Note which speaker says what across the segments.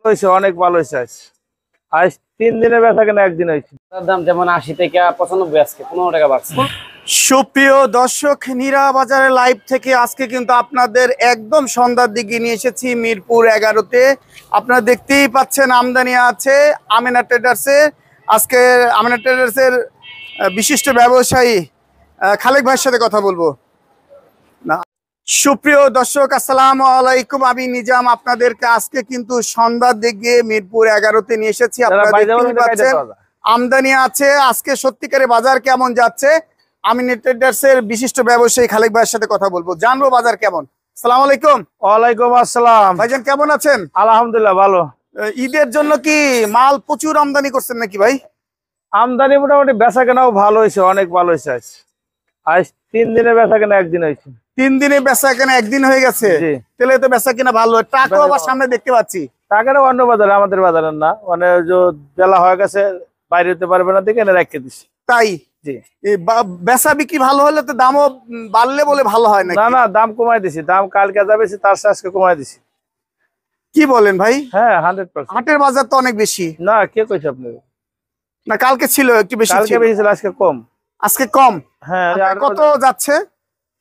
Speaker 1: হয়েছে, অনেক ভালো হয়েছে। আজ 3 দিনে বেচা কেনা একদিন হয়েছে।
Speaker 2: দাম যেমন 80 থেকে 95, আজকে 15 টাকা বাড়ছে।
Speaker 3: সুপ্রিয় দর্শক, নীরা বাজারের লাইভ থেকে আজকে কিন্তু আপনাদের একদম সন্ধ্যার দিকে নিয়ে এসেছি মিরপুর 11-তে। আপনারা দেখতেই পাচ্ছেন আমদানি আছে আমেনা ট্রেডার্সের। আজকে আমেনা ট্রেডার্সের বিশিষ্ট ব্যবসায়ী খালেক ভাইয়ের সাথে কথা বলবো। না, সুপ্রিয় দর্শক আসসালামু আলাইকুম, আমি নিজাম আপনাদেরকে আজকে কিন্তু সন্ধ্যার দিকে মিরপুর 11-তে নিয়ে এসেছি। আপনারা দেখতেই পাচ্ছেন আমদানি আছে। আজকে সত্যিকারে বাজার কেমন যাচ্ছে আমিনা ট্রেডার্সের বিশিষ্ট ব্যবসায়ী খালেক ভাইয়ের সাথে কথা বলবো, জানবো বাজার কেমন। আসসালামু আলাইকুম।
Speaker 1: ওয়ালাইকুম আসসালাম।
Speaker 3: ভাইজান কেমন আছেন?
Speaker 1: আলহামদুলিল্লাহ ভালো।
Speaker 3: ঈদের জন্য কি মাল প্রচুর আমদানি করছেন নাকি ভাই?
Speaker 1: আমদানি মোটামুটি বেচা কেনাও ভালো হয়েছে, অনেক ভালো হয়েছে। আজ 3 দিনে বেচা কেনা একদিন হয়েছে।
Speaker 3: 3 দিনে বেচা কেনা একদিন হয়ে গেছে? তাহলে তো বেচা কেনা ভালো। টাকাও আবার সামনে দেখতে পাচ্ছি।
Speaker 1: টাকাটা অন্য বাজারে, আমাদের বাজারের না। মানে যে বেলা হয়ে গেছে, বাইরে হতে পারবে না দেখে এনে রেখে দিছি।
Speaker 3: তাই?
Speaker 1: জি।
Speaker 3: বেচা বিক্রি ভালো হলে তো দামও বাড়লে বলে ভালো হয় না?
Speaker 1: না, দাম কমাই দিছি। দাম কালকে যা বেশি তার চেয়ে আজকে কমাই দিছি।
Speaker 3: কি বলেন ভাই?
Speaker 1: হ্যাঁ, 100%।
Speaker 3: হাটের বাজার তো অনেক বেশি।
Speaker 1: না, কে কইছে আপনি?
Speaker 3: না, কালকে ছিল একটু বেশি।
Speaker 1: কালকে বেশি ছিল, আজকে কম।
Speaker 3: আজকে কম?
Speaker 1: হ্যাঁ।
Speaker 3: কত যাচ্ছে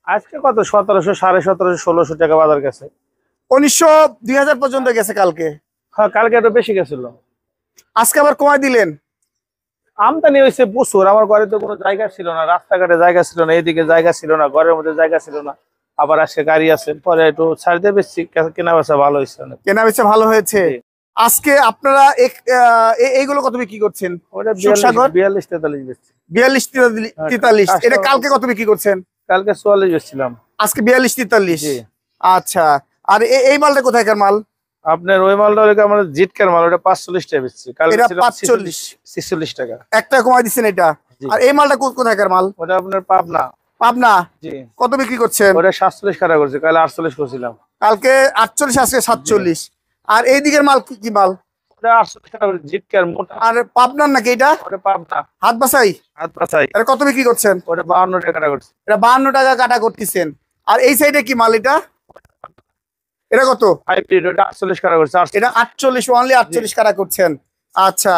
Speaker 1: আজকে? কত 1700, 1750, 1600 টাকা বাজার গেছে।
Speaker 3: 1900, 2000 পর্যন্ত গেছে কালকে।
Speaker 1: হ্যাঁ, কালকে একটু বেশি গেছিল।
Speaker 3: আজকে আবার কমাই দিলেন?
Speaker 1: আমদানি হয়েছে প্রচুর। আমার ঘরে তো কোনো জায়গা ছিল না, রাস্তাঘাটে জায়গা ছিল না, এদিকে জায়গা ছিল না, ঘরের মধ্যে জায়গা ছিল না। আবার আজকে গাড়ি আছে, পরে একটু ছাড় দিয়ে বেশি কেনা বেচা ভালো হয়েছে।
Speaker 3: কেনা বেচা ভালো হয়েছে। আজকে আপনারা এইগুলো কত বিক্রি করছেন?
Speaker 1: 42, 43 বেচছি।
Speaker 3: 42, 43। এটা কালকে কত বিক্রি করছেন?
Speaker 1: কালকে 44 বেচছিলাম,
Speaker 3: আজকে 42, 43। আচ্ছা, আর এই মালটা কোথায়কার মাল?
Speaker 1: আপনার ওই মালটা হলো আমাদের জিটকার মাল, ওটা 45 টাকা বেচছি। কালকে ছিল 46 টাকা।
Speaker 3: একটা কমাই দিচ্ছেন এটা। আর এই মালটা কোথায়কার মাল?
Speaker 1: ওটা আপনার পাবনা।
Speaker 3: পাবনা?
Speaker 1: জি।
Speaker 3: কত বিক্রি করছেন?
Speaker 1: ওটা 47 টাকা করছে, কালকে 48 করছিলাম।
Speaker 3: কালকে 48, আজকে 47। আর এই দিকের মাল কি মাল?
Speaker 1: ওটা 48 টাকা করে জিটকার মোটা।
Speaker 3: আর পাবনার নাকি এটা?
Speaker 1: ওটা পাবনা।
Speaker 3: হাত বাছাই?
Speaker 1: হাত বাছাই।
Speaker 3: এটা কত বিক্রি করছেন?
Speaker 1: ওটা 52 টাকা কাটা করছে।
Speaker 3: এটা 52 টাকা কাটা করতেছেন। আর এই সাইডে কি মাল এটা? এটা কত?
Speaker 1: হাইব্রিড, ওটা 48 টাকা করছে।
Speaker 3: এটা 48, অনলি 48 টাকা করছেন। আচ্ছা,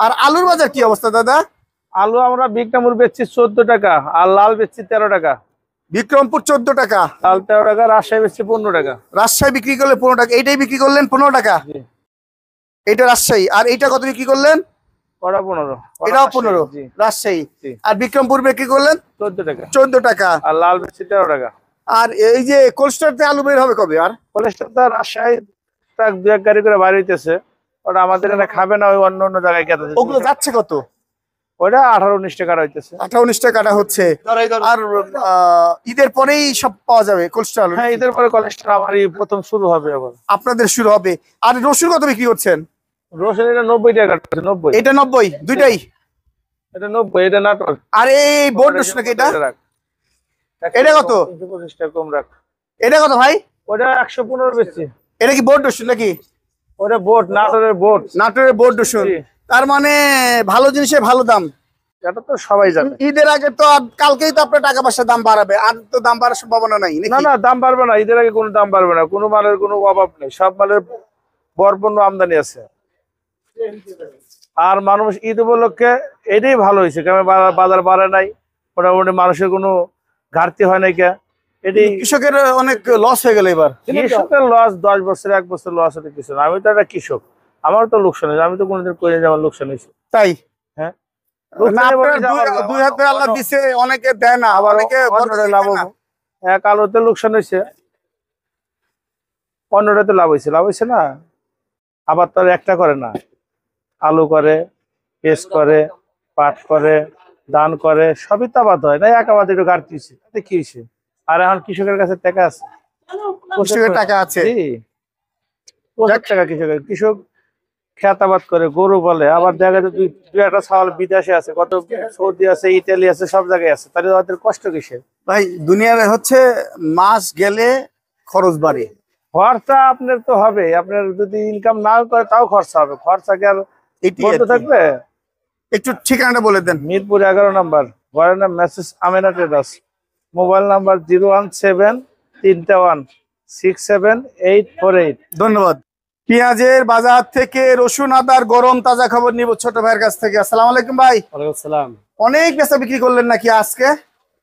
Speaker 3: আর আলুর বাজার কি অবস্থা দাদা?
Speaker 1: আলু আমরা বিক্রমপুর বেচছি 14 টাকা, আর লাল বেচছি 13 টাকা।
Speaker 3: বিক্রমপুর 14 টাকা,
Speaker 1: লাল 13 টাকা, রাজশাহী বেচছি 15 টাকা।
Speaker 3: রাজশাহী বিক্রি করলে 15 টাকা। এইটাই বিক্রি করলেন 15 টাকা? এটা রাজশাহী। আর এইটা কত বিক্রি করলেন?
Speaker 1: ওটা 15।
Speaker 3: এটাও 15 রাজশাহী। আর বিক্রমপুর বিক্রি করলেন
Speaker 1: 14 টাকা।
Speaker 3: 14 টাকা।
Speaker 1: আর লাল বেচছি 13 টাকা।
Speaker 3: আর এই যে কোল্ডস্টোরতে আলু বের হবে কবে? আর
Speaker 1: কোলেস্ট্রল তো রাজশাহী ট্রাক 2-1 গাড়ি করে বাইরে হইতেছে। ওটা আমাদের এখানে খাবে না, ওই অন্য জায়গায় গেছে।
Speaker 3: ওগুলো যাচ্ছে কত?
Speaker 1: ওটা 18-19 টাকা হইতেছে।
Speaker 3: 18-19 টাকা হচ্ছে। আর ঈদের পরেই সব পাওয়া যাবে কোল্ডস্টোর?
Speaker 1: হ্যাঁ, ঈদের পরে কোলেস্ট্রল আমারই প্রথম শুরু হবে। আবার
Speaker 3: আপনাদের শুরু হবে। আর রসুন কত বিক্রি করছেন?
Speaker 1: রসুন এটা 90 টাকা। 90।
Speaker 3: এটা 90? দুইটাই?
Speaker 1: এটা 90, এটা নাটোর।
Speaker 3: আর এই বোর্ড রসুন নাকি এটা? এটা কত?
Speaker 1: 225 টাকা কম রাখ।
Speaker 3: এটা কত ভাই?
Speaker 1: ওটা 115 বেচছি।
Speaker 3: এটা কি বোর্ড রসুন নাকি?
Speaker 1: ওটা বোট, নাটোরের বোট।
Speaker 3: নাটোরের বোর্ড রসুন। তার মানে ভালো জিনিসের ভালো দাম।
Speaker 1: এটা তো সবাই জানে।
Speaker 3: ঈদের আগে তো, কালকেই তো আপনার টাকা পয়সা দাম বাড়াবে। আর তো দাম বাড়ার সম্ভাবনা নাই নাকি?
Speaker 1: না, দাম বাড়বে না। ঈদের আগে কোনো দাম বাড়বে না। কোনো মালের কোনো অভাব নেই, সব মালের ভরপূর আমদানি আছে। আর মানুষ ঈদ উপলক্ষে এটাই ভালো হয়েছে, কারণ বাজার বাড়ে নাই, মোটামুটি মানুষের কোনো ঘাটতি হয় নাই।
Speaker 3: কৃষকের অনেক লস হয়ে গেল এবার।
Speaker 1: কৃষকের লস 10 বছর 1 বছর লস হতে কিছু না। আমি তো একটা কৃষক, আমার তো লোকসান হয়েছে। আমি তো কোনোদিন করে আমার লোকসান হয়েছে।
Speaker 3: তাই?
Speaker 1: হ্যাঁ,
Speaker 3: দুই হাতে আল্লাহ দিছে, অনেকে দেয় না, আবার অনেকে
Speaker 1: লাভ হবে। এক আলুতে লোকসান হয়েছে, অন্যটাতে লাভ হয়েছে না। আবার তো একটা করে না, আলু করে, পেঁয়াজ করে, পাট করে, ধান করে, সবই তো আবাদ হয় না। এক আবাদ একটু ঘাটতি হয়েছে, তাতে কি হয়েছে? আর এখন কৃষকের কাছে টাকা আছে।
Speaker 3: কৃষকের টাকা আছে?
Speaker 1: টাকা কৃষক খেতাবাদ করে, গরু বলে। আবার দেখা যায় দুই একটা ছাগল বিদেশে আছে, কত সৌদি আছে, ইতালি আছে, সব জায়গায় আছে। তাহলে ওদের কষ্ট কিসের
Speaker 3: ভাই? দুনিয়ার হচ্ছে মাস গেলে খরচ বাড়ে।
Speaker 1: খরচা আপনার তো হবে। আপনার যদি ইনকাম না করে তাও খরচা হবে। খরচা কি আর বন্ধ থাকবে?
Speaker 3: একটু ঠিকানাটা বলে দেন।
Speaker 1: মিরপুর 11 নম্বর, ঘরের নাম message Amena traders. Mobile number 01731676848।
Speaker 3: ধন্যবাদ। পেঁয়াজের বাজার থেকে রসুন আদার গরম তাজা খবর নিব ছোট ভাইয়ের কাছ থেকে। আসসালামু আলাইকুম ভাই।
Speaker 2: ওয়ালাইকুম আসসালাম।
Speaker 3: অনেক বেচা বিক্রি করলেন নাকি আজকে?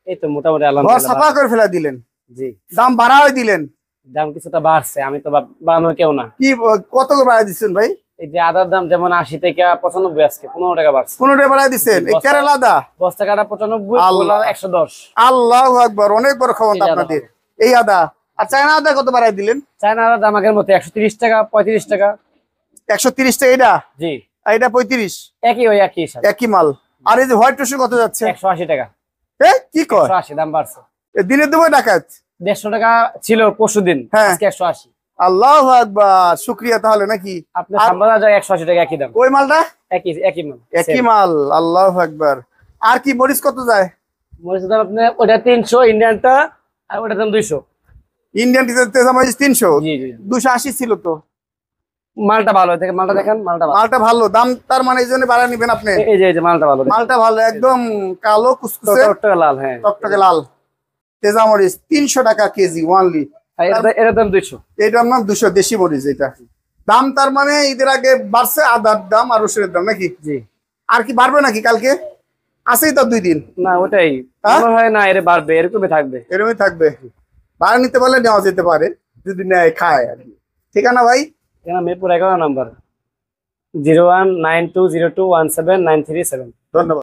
Speaker 2: এই তো মোটামুটি
Speaker 3: ঘর
Speaker 2: আলহামদুলিল্লাহ।
Speaker 3: সাফা করে ফেলা দিলেন,
Speaker 2: জি,
Speaker 3: দাম বাড়াই দিলেন।
Speaker 2: দাম কিছুটা বাড়ছে, আমি তো বাড়ানোর কেউ না।
Speaker 3: কি কত করে বাড়াই দিচ্ছেন ভাই?
Speaker 2: এই যে আদার দাম যেমন 80 থেকে 95 আজকে 15 টাকা বাড়ছে।
Speaker 3: 15 টাকা বাড়াই দিচ্ছেন। এই
Speaker 2: বস্তা-
Speaker 3: কেরালা দা
Speaker 2: বস্তা কাটা 95,
Speaker 3: আল্লাহ।
Speaker 2: 110।
Speaker 3: আল্লাহু আকবার, অনেক বড় খবর
Speaker 2: এই যে
Speaker 3: আপনাদের। এই আদা আর চায়না আদা কত বাড়াই দিলেন?
Speaker 2: চায়না আদার দাম আগের মতো 130 টাকা 35 টাকা।
Speaker 3: 130 টাকা এটা,
Speaker 2: জি,
Speaker 3: আর এটা 35,
Speaker 2: একই হিসাব।
Speaker 3: একই মাল। আর এই যে হোয়াইট রসুন কত যাচ্ছে?
Speaker 2: 180 টাকা।
Speaker 3: কি কয়
Speaker 2: 180 দাম বাড়ছে।
Speaker 3: দিনে দেবো ডাকাত?
Speaker 2: 150 টাকা ছিল পরশুদিন,
Speaker 3: হ্যাঁ।
Speaker 2: আজকে 180।
Speaker 3: আল্লাহু আকবার, শুকরিয়া তাহলে নাকি।
Speaker 2: আপনার সাম্বাদা যায় 180 টাকা, একই দাম।
Speaker 3: ওই মালটা
Speaker 2: একই মাল,
Speaker 3: একই
Speaker 2: same।
Speaker 3: মাল। আল্লাহু আকবার। আর কি মরিচ কত যায়?
Speaker 2: মরিচের দাম আপনার ওটা 300 ইন্ডিয়ানটা, আর ওটার দাম 200।
Speaker 3: ইন্ডিয়ান তেজা মরিচ 300,
Speaker 2: জি জি।
Speaker 3: 280 ছিল তো।
Speaker 2: মালটা ভালো, থেকে মালটা দেখেন, মালটা ভালো।
Speaker 3: মালটা ভালো, দাম তার মানে এই জন্য বাড়া নিবেন আপনি?
Speaker 2: এই যে মালটা ভালো,
Speaker 3: মালটা ভালো, একদম কালো কুচকুচে
Speaker 2: টকটকে লাল। হ্যাঁ,
Speaker 3: টকটকে লাল তেজা মরিচ 300 টাকা কেজি ওয়ানলি।
Speaker 2: আর এটার দাম 200।
Speaker 3: এটার নাম 200 দেশি মরিচ। এটা দাম তার মানে ঈদের আগে বাড়ছে আদার দাম আর রসুনের দাম নাকি?
Speaker 2: জি।
Speaker 3: আর কি বাড়বে নাকি কালকে? আছেই তো 2 দিন।
Speaker 2: না ওটাই
Speaker 3: হ্যাঁ?
Speaker 2: মনে হয় না, এর বাড়বে, এরকমই থাকবে।
Speaker 3: এরকমই থাকবে। ভাড়া নিতে পারলে নেওয়া যেতে পারে যদি নেয় খায় আর কি। ঠিকানা ভাই?
Speaker 2: এখানে মিরপুর 11 নম্বর, 019202179337।
Speaker 3: ধন্যবাদ।